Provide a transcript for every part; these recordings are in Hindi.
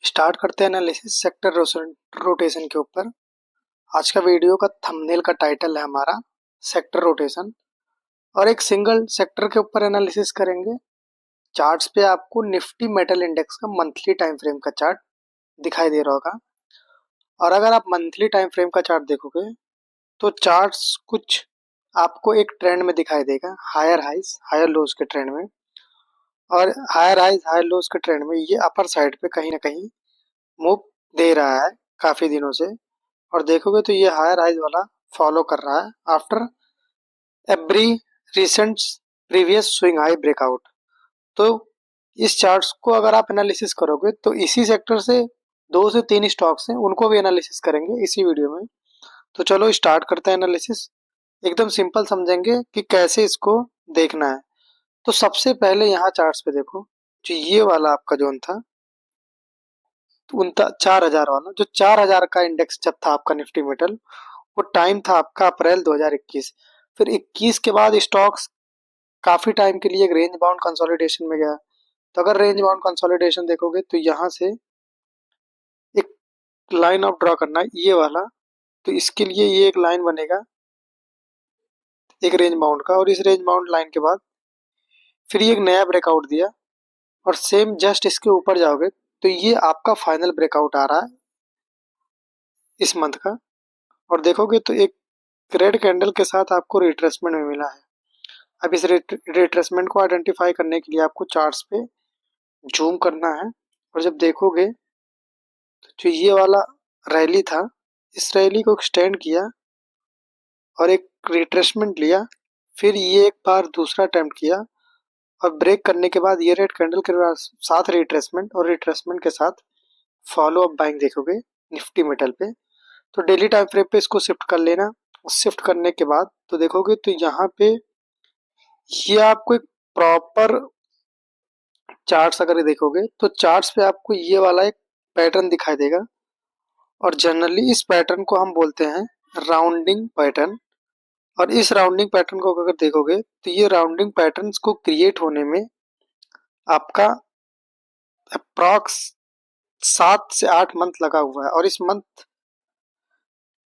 स्टार्ट करते हैं एनालिसिस सेक्टर रोटेशन के ऊपर। आज का वीडियो का थंबनेल का टाइटल है हमारा सेक्टर रोटेशन और एक सिंगल सेक्टर के ऊपर एनालिसिस करेंगे। चार्ट्स पे आपको निफ्टी मेटल इंडेक्स का मंथली टाइम फ्रेम का चार्ट दिखाई दे रहा होगा और अगर आप मंथली टाइम फ्रेम का चार्ट देखोगे तो चार्ट्स कुछ आपको एक ट्रेंड में दिखाई देगा, हायर हाइज हायर लोज के ट्रेंड में। और हायर हाइज हायर लोज के ट्रेंड में ये अपर साइड पे कहीं ना कहीं मूव दे रहा है काफी दिनों से। और देखोगे तो ये हायर हाइज वाला फॉलो कर रहा है after every recent previous swing high breakout. तो इस चार्ट्स को अगर आप एनालिसिस करोगे तो इसी सेक्टर से 2 से 3 स्टॉक्स हैं, उनको भी एनालिसिस करेंगे इसी वीडियो में। तो चलो स्टार्ट करते हैं एनालिसिस। एकदम सिंपल समझेंगे कि कैसे इसको देखना है। तो सबसे पहले यहाँ चार्ट्स पे देखो, जो ये वाला आपका जोन था उनका 4000 वाला, जो 4000 का इंडेक्स जब था आपका निफ्टी मेटल, वो टाइम था आपका अप्रैल 2021। फिर 21 के बाद स्टॉक्स काफी टाइम के लिए एक रेंज बाउंड कंसोलिडेशन में गया। तो अगर रेंज बाउंड कंसोलिडेशन देखोगे तो यहाँ से एक लाइन ऑफ ड्रॉ करना है, ये वाला। तो इसके लिए ये एक लाइन बनेगा एक रेंज बाउंड का, और इस रेंज बाउंड लाइन के बाद फिर ये एक नया ब्रेकआउट दिया और सेम जस्ट इसके ऊपर जाओगे तो ये आपका फाइनल ब्रेकआउट आ रहा है इस मंथ का। और देखोगे तो एक रेड कैंडल के साथ आपको रिट्रेसमेंट में मिला है। अब इस रिट्रेसमेंट को आइडेंटिफाई करने के लिए आपको चार्ट्स पे जूम करना है। और जब देखोगे तो जो ये वाला रैली था, इस रैली को एक्सटेंड किया और एक रिट्रेसमेंट लिया, फिर ये एक बार दूसरा अटेम्प्ट किया और ब्रेक करने के बाद ये रेड कैंडल के साथ रिट्रेसमेंट और रिट्रेसमेंट के साथ फॉलो अप बाइंग देखोगे निफ्टी मेटल पे। तो डेली टाइम फ्रेम पे इसको शिफ्ट कर लेना। शिफ्ट करने के बाद तो देखोगे तो यहाँ पे ये आपको एक प्रॉपर चार्ट्स अगर देखोगे तो चार्ट्स पे आपको ये वाला एक पैटर्न दिखाई देगा। और जनरली इस पैटर्न को हम बोलते हैं राउंडिंग पैटर्न। और इस राउंडिंग पैटर्न को अगर देखोगे तो ये राउंडिंग पैटर्न्स को क्रिएट होने में आपका अप्रॉक्स 7 से 8 मंथ लगा हुआ है। और इस मंथ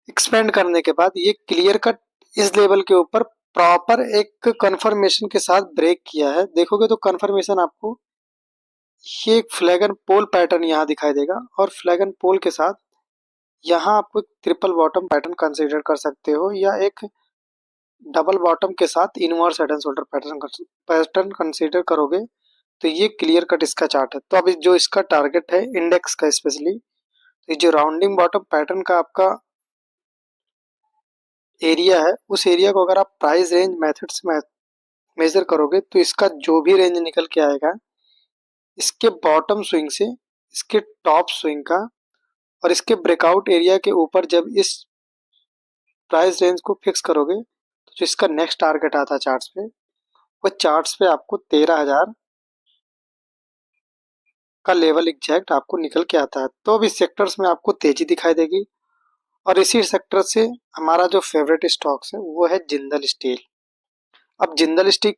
एक्सपेंड करने के बाद ये क्लियर कट इस लेवल के ऊपर प्रॉपर एक कंफर्मेशन के साथ ब्रेक किया है। देखोगे तो कंफर्मेशन आपको ये एक फ्लैग एंड पोल पैटर्न यहाँ दिखाई देगा। और फ्लैग एंड पोल के साथ यहाँ आपको एक ट्रिपल बॉटम पैटर्न कंसीडर कर सकते हो, या एक डबल बॉटम के साथ inverse head and shoulder pattern consider करोगे तो ये क्लियर कट इसका चार्ट है। तो अब जो इसका टारगेट है इंडेक्स का स्पेशली, तो ये जो राउंडिंग बॉटम पैटर्न का आपका एरिया है, उस एरिया को अगर आप प्राइस रेंज मेथड से मेजर करोगे तो इसका जो भी रेंज निकल के आएगा, इसके बॉटम स्विंग से इसके टॉप स्विंग का और इसके ब्रेकआउट एरिया के ऊपर जब इस प्राइस रेंज को फिक्स करोगे तो जो इसका नेक्स्ट टारगेट आता है चार्ट्स पे, वो चार्ट्स पे आपको 13,000 का लेवल एग्जैक्ट आपको निकल के आता है। तो अब इस सेक्टर्स में आपको तेजी दिखाई देगी। और इसी सेक्टर से हमारा जो फेवरेट स्टॉक्स है वो है जिंदल स्टील। अब जिंदल स्टील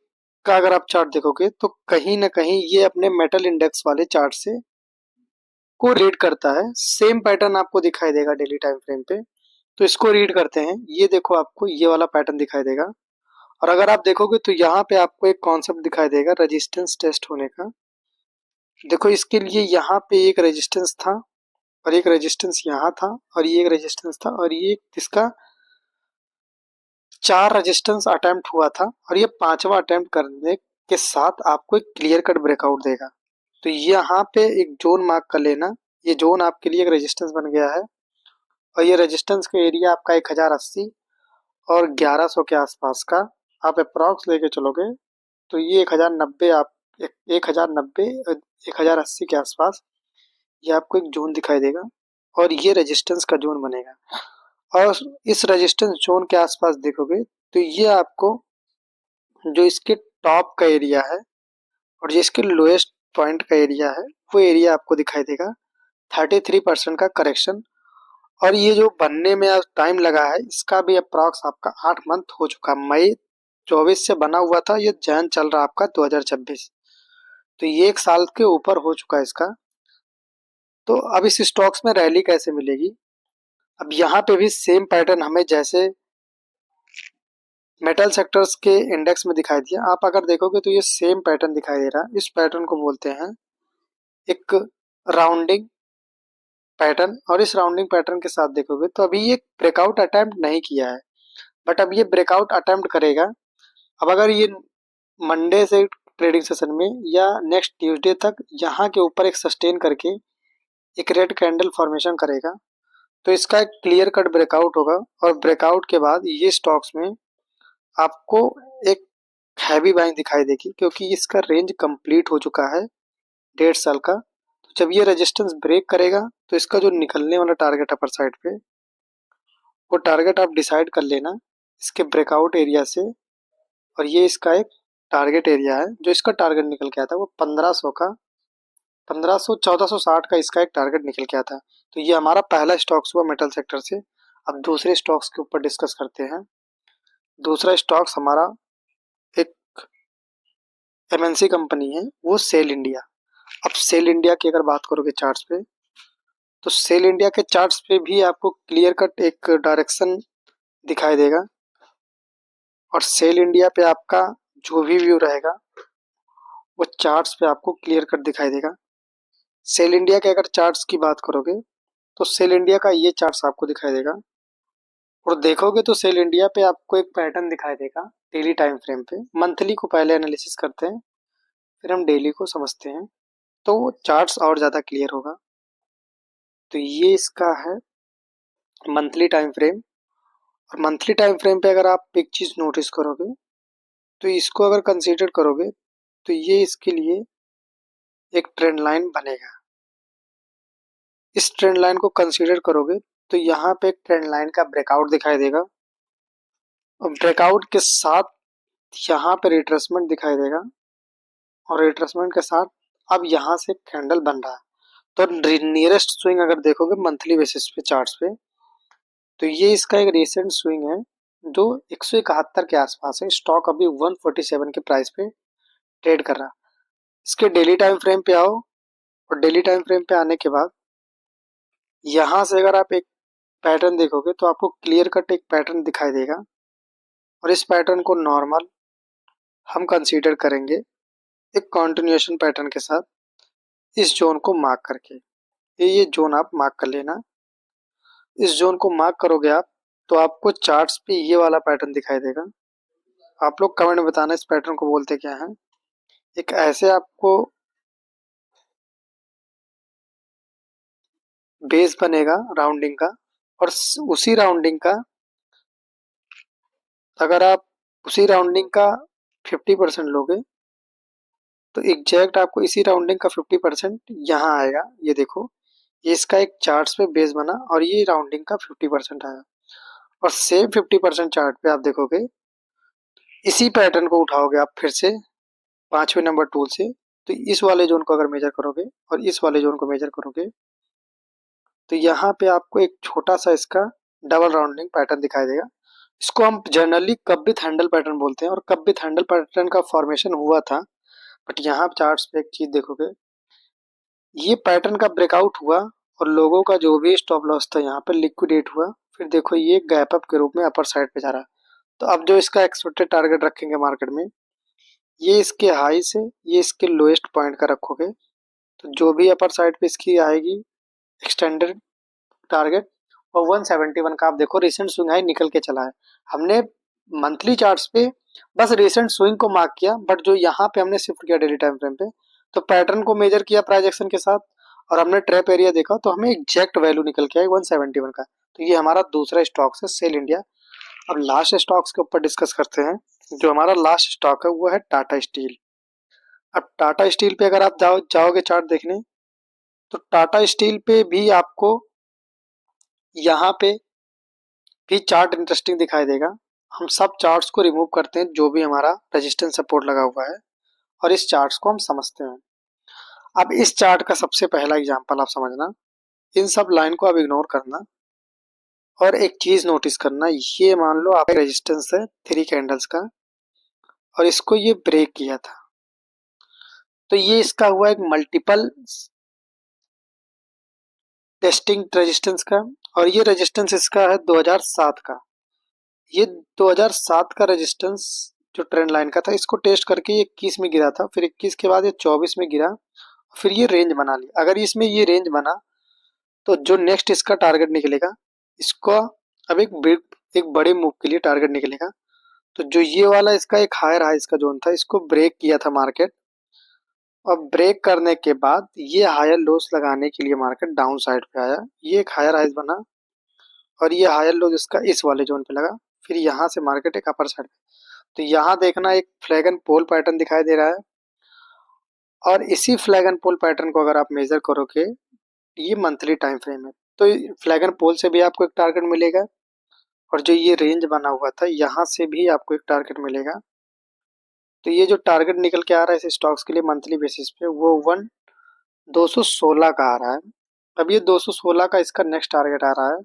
का अगर आप चार्ट देखोगे तो कहीं ना कहीं ये अपने मेटल इंडेक्स वाले चार्ट से को रीड करता है। सेम पैटर्न आपको दिखाई देगा डेली टाइम फ्रेम पे। तो इसको रीड करते हैं। ये देखो आपको ये वाला पैटर्न दिखाई देगा। और अगर आप देखोगे तो यहाँ पे आपको एक कॉन्सेप्ट दिखाई देगा रेजिस्टेंस टेस्ट होने का। देखो इसके लिए यहाँ पे एक रेजिस्टेंस था और एक रेजिस्टेंस यहाँ था और ये एक रेजिस्टेंस था और ये इसका 4 रेजिस्टेंस अटेम्प्ट हुआ था। और ये 5वां अटेम्प्ट करने के साथ आपको एक क्लियर कट ब्रेकआउट देगा। तो यहाँ पे एक जोन मार्क कर लेना। ये जोन आपके लिए एक रेजिस्टेंस बन गया है और ये रेजिस्टेंस का एरिया आपका 1080 और 1100 के आसपास का आप अप्रॉक्स लेके चलोगे तो ये 1090 आप 1090 1080 के आसपास ये आपको एक जोन दिखाई देगा और ये रेजिस्टेंस का जोन बनेगा। और इस रेजिस्टेंस जोन के आसपास देखोगे तो ये आपको जो इसके टॉप का एरिया है और जो इसके लोएस्ट पॉइंट का एरिया है वो एरिया आपको दिखाई देगा। 33% का करेक्शन। और ये जो बनने में टाइम लगा है इसका भी अप्रॉक्स आपका 8 मंथ हो चुका। मई 24 से बना हुआ था, ये जैन चल रहा आपका 2026। तो ये 1 साल के ऊपर हो चुका है इसका। तो अब इस स्टॉक्स में रैली कैसे मिलेगी? अब यहाँ पे भी सेम पैटर्न हमें जैसे मेटल सेक्टर्स के इंडेक्स में दिखाई दिया, आप अगर देखोगे तो ये सेम पैटर्न दिखाई दे रहा है। इस पैटर्न को बोलते हैं एक राउंडिंग पैटर्न, और इस राउंडिंग पैटर्न के साथ देखोगे तो अभी ये ब्रेकआउट अटेम्प्ट नहीं किया है, बट अब ये ब्रेकआउट अटेम्प्ट करेगा। अब अगर ये मंडे से ट्रेडिंग सेशन में या नेक्स्ट ट्यूसडे तक यहाँ के ऊपर एक सस्टेन करके एक रेड कैंडल फॉर्मेशन करेगा, तो इसका एक क्लियर कट ब्रेकआउट होगा, और ब्रेकआउट के बाद ये स्टॉक्स में आपको एक हैवी बाइंग दिखाई देगी, क्योंकि इसका रेंज कंप्लीट हो चुका है 1.5 साल का। तो जब ये रेजिस्टेंस ब्रेक करेगा तो इसका जो निकलने वाला टारगेट अपर साइड पे, वो टारगेट आप डिसाइड कर लेना इसके ब्रेकआउट एरिया से। और ये इसका एक टारगेट एरिया है, जो इसका टारगेट निकल के आया था वो 1500 का, 1500 1460 का इसका एक टारगेट निकल के आया था। तो ये हमारा पहला स्टॉक्स हुआ मेटल सेक्टर से। अब दूसरे स्टॉक्स के ऊपर डिस्कस करते हैं। दूसरा स्टॉक्स हमारा एक एमएनसी कंपनी है, वो सेल इंडिया। अब सेल इंडिया की अगर बात करोगे चार्ट्स पे, तो सेल इंडिया के चार्ट्स पे भी आपको क्लियर कट एक डायरेक्शन दिखाई देगा, और सेल इंडिया पे आपका जो भी व्यू रहेगा वो चार्ट्स पे आपको क्लियर कट दिखाई देगा। सेल इंडिया के अगर चार्ट्स की बात करोगे तो सेल इंडिया का ये चार्ट्स आपको दिखाई देगा, और देखोगे तो सेल इंडिया पे आपको एक पैटर्न दिखाई देगा डेली टाइम फ्रेम पे। मंथली को पहले एनालिसिस करते हैं, फिर हम डेली को समझते हैं, तो चार्ट्स और ज़्यादा क्लियर होगा। तो ये इसका है मंथली टाइम फ्रेम। और मंथली टाइम फ्रेम पे अगर आप एक चीज़ नोटिस करोगे, तो इसको अगर कंसीडर करोगे तो ये इसके लिए एक ट्रेंड लाइन बनेगा। इस ट्रेंड लाइन को कंसीडर करोगे तो यहाँ पे एक ट्रेंड लाइन का ब्रेकआउट दिखाई देगा, और ब्रेकआउट के साथ यहाँ पे रिट्रेसमेंट दिखाई देगा, और रिट्रेसमेंट के साथ अब यहाँ से कैंडल बन रहा है। तो नियरेस्ट स्विंग अगर देखोगे मंथली बेसिस पे चार्ट्स पे, तो ये इसका एक रिसेंट स्विंग है जो 171 के आसपास है। स्टॉक अभी 147 के प्राइस पे ट्रेड कर रहा है। इसके डेली टाइम फ्रेम पे आओ, और डेली टाइम फ्रेम पे आने के बाद यहाँ से अगर आप एक पैटर्न देखोगे तो आपको क्लियर कट एक पैटर्न दिखाई देगा, और इस पैटर्न को नॉर्मल हम कंसीडर करेंगे एक कंटिन्यूएशन पैटर्न के साथ, इस जोन को मार्क करके। ये जोन आप मार्क कर लेना। इस जोन को मार्क करोगे आप, तो आपको चार्ट्स पे ये वाला पैटर्न दिखाई देगा। आप लोग कमेंट में बताना इस पैटर्न को बोलते क्या है। एक ऐसे आपको बेस बनेगा राउंडिंग का, और उसी राउंडिंग का अगर आप उसी राउंडिंग का 50% लोगे, तो एग्जैक्ट आपको इसी राउंडिंग का 50% यहाँ आएगा। ये देखो, ये इसका एक चार्ट्स पे बेस बना, और ये राउंडिंग का 50% आया। और सेम 50% चार्ट पे आप देखोगे, इसी पैटर्न को उठाओगे आप फिर से 5वें नंबर टूल से, तो इस वाले जोन को अगर मेजर करोगे और इस वाले जोन को मेजर करोगे, तो यहाँ पे आपको एक छोटा सा इसका डबल राउंडिंग पैटर्न दिखाई देगा। इसको हम जनरली कब्बित हैंडल पैटर्न बोलते हैं, और कब्बित हैंडल पैटर्न का फॉर्मेशन हुआ था। बट यहाँ चार्ट्स पे एक चीज देखोगे, ये पैटर्न का ब्रेकआउट हुआ, और लोगों का जो भी स्टॉप लॉस था यहाँ पे लिक्विडेट हुआ। फिर देखो ये गैप अप के रूप में अपर साइड पे जा रहा है। तो अब जो इसका एक्सपेक्टेड टारगेट रखेंगे मार्केट में, ये इसके हाई से ये इसके लोएस्ट पॉइंट का रखोगे, तो जो भी अपर साइड पे इसकी आएगी एक्सटेंडेड टारगेट, और 171 का आप देखो रिसेंट स्विंग हाई निकल के चला है। हमने मंथली चार्ट्स पे बस रिसेंट स्विंग को मार्क किया, बट जो यहाँ पे हमने शिफ्ट किया डेली टाइम फ्रेम पे, तो पैटर्न को मेजर किया प्राइस एक्शन के साथ, और हमने ट्रैप एरिया देखा, तो हमें एग्जैक्ट वैल्यू निकल के आई 171 का। तो ये हमारा दूसरा स्टॉक है सेल इंडिया। अब लास्ट स्टॉक्स के ऊपर डिस्कस करते हैं। जो हमारा लास्ट स्टॉक है वो है टाटा स्टील। अब टाटा स्टील पे अगर आप जाओगे चार्ट देखने, तो टाटा स्टील पे भी आपको यहाँ पे भी चार्ट इंटरेस्टिंग दिखाई देगा। हम सब चार्ट्स को रिमूव करते हैं जो भी हमारा रेजिस्टेंस सपोर्ट लगा हुआ है, और इस चार्ट्स को हम समझते हैं। अब इस चार्ट का सबसे पहला एग्जांपल आप समझना, इन सब लाइन को आप इग्नोर करना, और एक चीज नोटिस करना। ये मान लो आपका रेजिस्टेंस है 3 कैंडल्स का, और इसको ये ब्रेक किया था, तो ये इसका हुआ एक मल्टीपल टेस्टिंग रेजिस्टेंस का। और ये रेजिस्टेंस इसका है 2007 का। ये 2007 का रेजिस्टेंस जो ट्रेंड लाइन का था, इसको टेस्ट करके ये 21 में गिरा था, फिर 21 के बाद ये 24 में गिरा, फिर ये रेंज बना लिया। अगर इसमें ये रेंज बना तो जो नेक्स्ट इसका टारगेट निकलेगा, इसको अब एक बड़े मूव के लिए टारगेट निकलेगा। तो जो ये वाला इसका एक हायर हाई इसका जोन था, इसको ब्रेक किया था मार्केट, और ब्रेक करने के बाद ये हायर लोस लगाने के लिए मार्केट डाउन साइड पे आया। ये एक हायर हाइज बना और ये हायर लोस इसका इस वाले जोन पे लगा, फिर यहाँ से मार्केट एक अपर साइड पे। तो यहाँ देखना एक फ्लैग एंड पोल पैटर्न दिखाई दे रहा है, और इसी फ्लैग एंड पोल पैटर्न को अगर आप मेजर करोगे, ये मंथली टाइम फ्रेम है, तो फ्लैग एंड पोल से भी आपको एक टारगेट मिलेगा, और जो ये रेंज बना हुआ था यहाँ से भी आपको एक टारगेट मिलेगा। तो ये जो टारगेट निकल के आ रहा है इस स्टॉक्स के लिए मंथली बेसिस पे, वो 216 का आ रहा है। अब ये 216 का इसका नेक्स्ट टारगेट आ रहा है।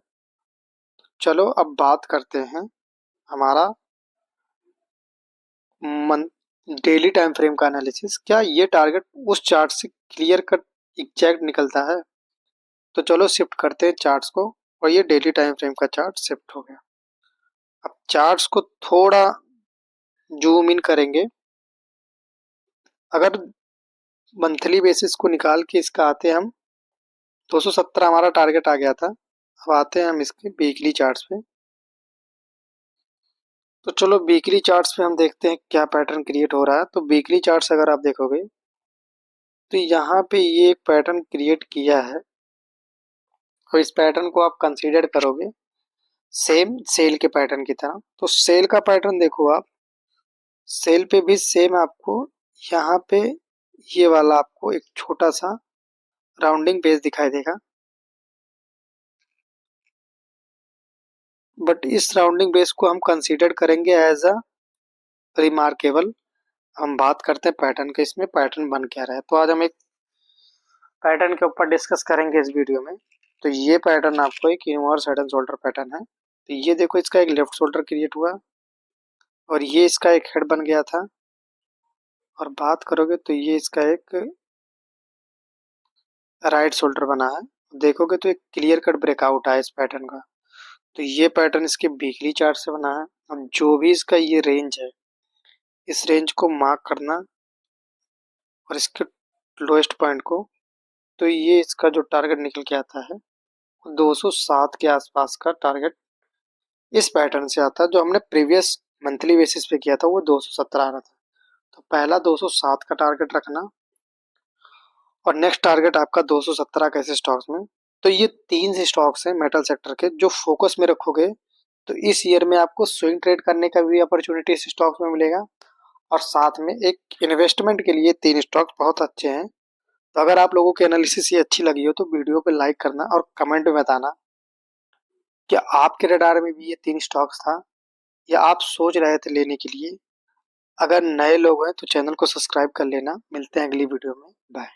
चलो अब बात करते हैं हमारा मंथ डेली टाइम फ्रेम का एनालिसिस। क्या ये टारगेट उस चार्ट से क्लियर कट एग्जैक्ट निकलता है? तो चलो शिफ्ट करते हैं चार्ट्स को, और ये डेली टाइम फ्रेम का चार्ट शिफ्ट हो गया। अब चार्ट्स को थोड़ा जूम इन करेंगे। अगर मंथली बेसिस को निकाल के इसका आते हैं हम, 217 हमारा टारगेट आ गया था। अब आते हैं हम इसके वीकली चार्ट्स पे। तो चलो वीकली चार्ट्स पे हम देखते हैं क्या पैटर्न क्रिएट हो रहा है। तो वीकली चार्ट्स अगर आप देखोगे तो यहाँ पे ये एक पैटर्न क्रिएट किया है, और इस पैटर्न को आप कंसीडर करोगे सेम सेल के पैटर्न की तरह। तो सेल का पैटर्न देखो आप, सेल पे भी सेम आपको यहाँ पे ये वाला आपको एक छोटा सा राउंडिंग बेस दिखाई देगा, बट इस राउंडिंग बेस को हम कंसीडर करेंगे एज अ रिमार्केबल। हम बात करते हैं पैटर्न के, इसमें पैटर्न बन क्या रहा है। तो आज हम एक पैटर्न के ऊपर डिस्कस करेंगे इस वीडियो में। तो ये पैटर्न आपको एक inverse head and shoulder pattern है। तो ये देखो इसका एक लेफ्ट शोल्डर क्रिएट हुआ, और ये इसका एक हेड बन गया था, और बात करोगे तो ये इसका एक राइट शोल्डर बना है। देखोगे तो एक क्लियर कट ब्रेकआउट है इस पैटर्न का। तो ये पैटर्न इसके वीकली चार्ट से बना है। अब जो भी इसका ये रेंज है, इस रेंज को मार्क करना और इसके लोएस्ट पॉइंट को। तो ये इसका जो टारगेट निकल के आता है 207 के आसपास का टारगेट इस पैटर्न से आता है। जो हमने प्रीवियस मंथली बेसिस पे किया था वो 217 आ रहा था। तो पहला 207 का टारगेट रखना, और नेक्स्ट टारगेट आपका 217 का ऐसे स्टॉक्स में। तो ये 3 स्टॉक्स हैं मेटल सेक्टर के जो फोकस में रखोगे तो इस ईयर में आपको स्विंग ट्रेड करने का भी अपॉर्चुनिटी इस स्टॉक्स में मिलेगा, और साथ में एक इन्वेस्टमेंट के लिए 3 स्टॉक्स बहुत अच्छे हैं। तो अगर आप लोगों की एनालिसिस ये अच्छी लगी हो तो वीडियो पे लाइक करना, और कमेंट में बताना कि आपके रडार में भी ये 3 स्टॉक्स था, या आप सोच रहे थे लेने के लिए। अगर नए लोग हैं तो चैनल को सब्सक्राइब कर लेना। मिलते हैं अगली वीडियो में। बाय।